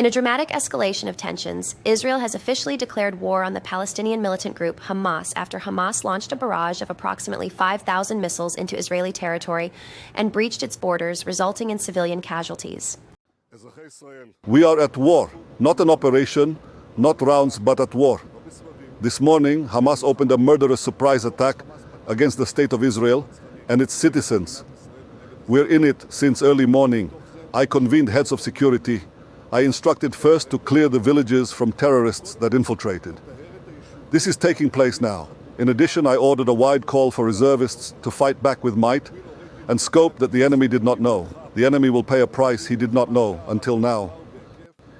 In a dramatic escalation of tensions, Israel has officially declared war on the Palestinian militant group Hamas after Hamas launched a barrage of approximately 5,000 missiles into Israeli territory and breached its borders, resulting in civilian casualties. We are at war, not an operation, not rounds, but at war. This morning, Hamas opened a murderous surprise attack against the state of Israel and its citizens. We're in it since early morning. I convened heads of security. I instructed first to clear the villages from terrorists that infiltrated. This is taking place now. In addition, I ordered a wide call for reservists to fight back with might and scope that the enemy did not know. The enemy will pay a price he did not know until now.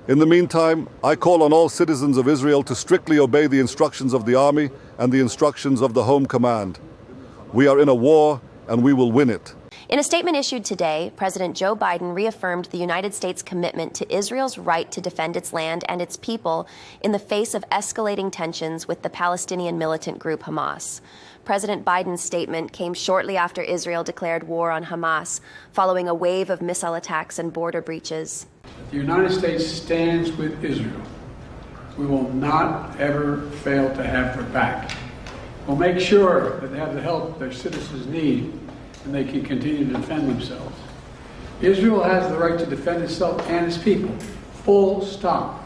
In the meantime, I call on all citizens of Israel to strictly obey the instructions of the army and the instructions of the Home Command. We are in a war, and we will win it. In a statement issued today, President Joe Biden reaffirmed the United States' commitment to Israel's right to defend its land and its people in the face of escalating tensions with the Palestinian militant group Hamas. President Biden's statement came shortly after Israel declared war on Hamas, following a wave of missile attacks and border breaches. The United States stands with Israel. We will not ever fail to have their back. We'll make sure that they have the help their citizens need and they can continue to defend themselves. Israel has the right to defend itself and its people, full stop.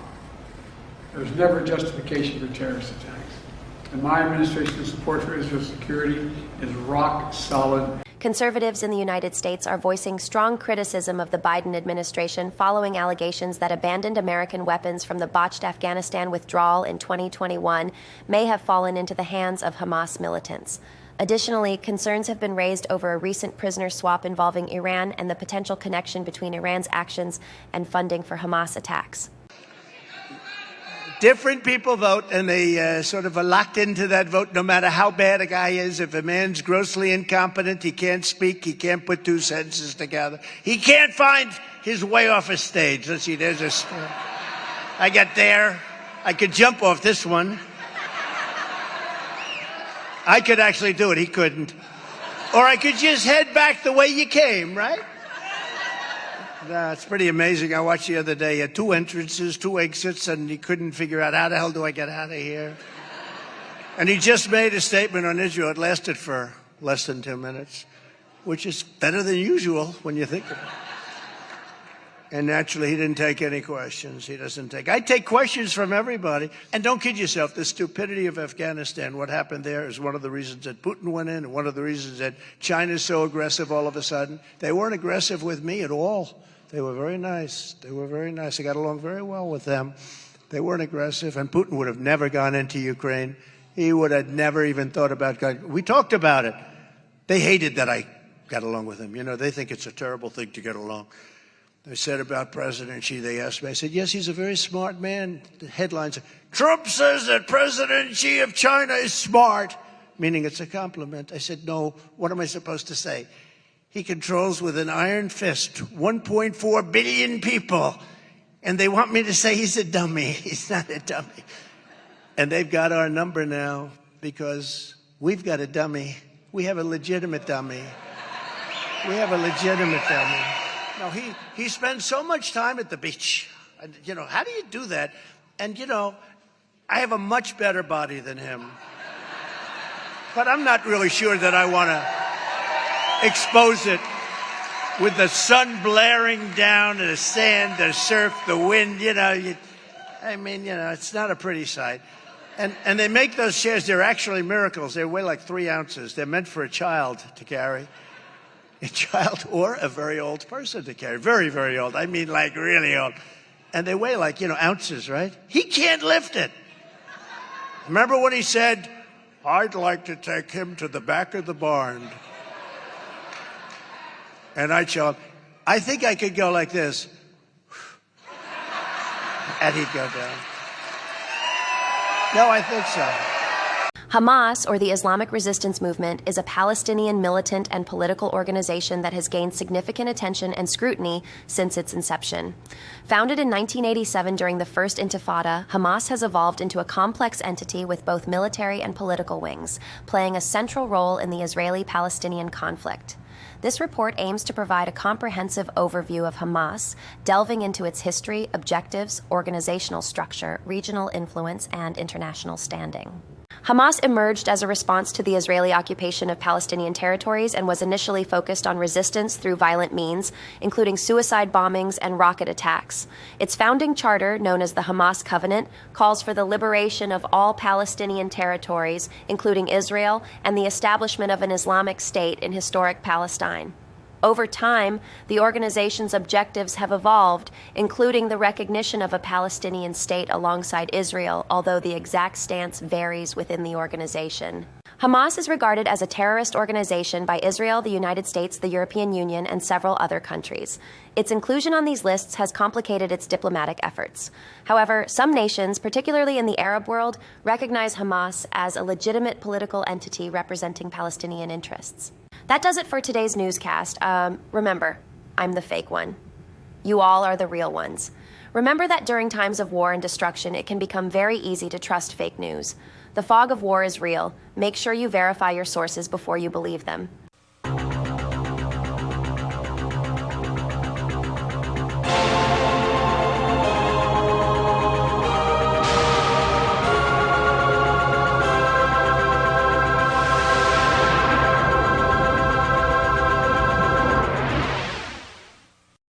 There's never justification for terrorist attacks. And my administration's support for Israel's security is rock solid. Conservatives in the United States are voicing strong criticism of the Biden administration following allegations that abandoned American weapons from the botched Afghanistan withdrawal in 2021 may have fallen into the hands of Hamas militants. Additionally, concerns have been raised over a recent prisoner swap involving Iran and the potential connection between Iran's actions and funding for Hamas attacks. Different people vote, and they sort of are locked into that vote no matter how bad a guy is. If a man's grossly incompetent, he can't speak, he can't put two sentences together, he can't find his way off a stage. Let's see, there's a... I got there. I could jump off this one. I could actually do it. He couldn't. Or I could just head back the way you came, right? It's pretty amazing. I watched the other day, two entrances, two exits, and he couldn't figure out how the hell do I get out of here? And he just made a statement on Israel. It lasted for less than 2 minutes, which is better than usual when you think of it. And naturally, he didn't take any questions. He doesn't take... I take questions from everybody. And don't kid yourself, the stupidity of Afghanistan, what happened there is one of the reasons that Putin went in and one of the reasons that China's so aggressive all of a sudden. They weren't aggressive with me at all. They were very nice. They were very nice. I got along very well with them. They weren't aggressive. And Putin would have never gone into Ukraine. He would have never even thought about going... We talked about it. They hated that I got along with him. You know, they think it's a terrible thing to get along. They said about President Xi, they asked me, I said, yes, he's a very smart man. The headlines are, Trump says that President Xi of China is smart, meaning it's a compliment. I said, no, what am I supposed to say? He controls with an iron fist 1.4 billion people, and they want me to say he's a dummy. He's not a dummy. And they've got our number now because we've got a dummy. We have a legitimate dummy. We have a legitimate dummy. No, he spends so much time at the beach. You know, how do you do that? And, you know, I have a much better body than him. But I'm not really sure that I want to expose it with the sun blaring down and the sand, the surf, the wind, you know. I mean, you know, it's not a pretty sight. And they make those chairs, they're actually miracles. They weigh like 3 ounces. They're meant for a child to carry. A child or a very old person to carry. Very, very old. I mean, like really old. And they weigh like, you know, ounces, right? He can't lift it. Remember when he said, I'd like to take him to the back of the barn. And I'd show him, I think I could go like this. And he'd go down. No, I think so. Hamas, or the Islamic Resistance Movement, is a Palestinian militant and political organization that has gained significant attention and scrutiny since its inception. Founded in 1987 during the First Intifada, Hamas has evolved into a complex entity with both military and political wings, playing a central role in the Israeli-Palestinian conflict. This report aims to provide a comprehensive overview of Hamas, delving into its history, objectives, organizational structure, regional influence, and international standing. Hamas emerged as a response to the Israeli occupation of Palestinian territories and was initially focused on resistance through violent means, including suicide bombings and rocket attacks. Its founding charter, known as the Hamas Covenant, calls for the liberation of all Palestinian territories, including Israel, and the establishment of an Islamic State in historic Palestine. Over time, the organization's objectives have evolved, including the recognition of a Palestinian state alongside Israel, although the exact stance varies within the organization. Hamas is regarded as a terrorist organization by Israel, the United States, the European Union, and several other countries. Its inclusion on these lists has complicated its diplomatic efforts. However, some nations, particularly in the Arab world, recognize Hamas as a legitimate political entity representing Palestinian interests. That does it for today's newscast. Remember, I'm the fake one. You all are the real ones. Remember that during times of war and destruction, it can become very easy to trust fake news. The fog of war is real. Make sure you verify your sources before you believe them.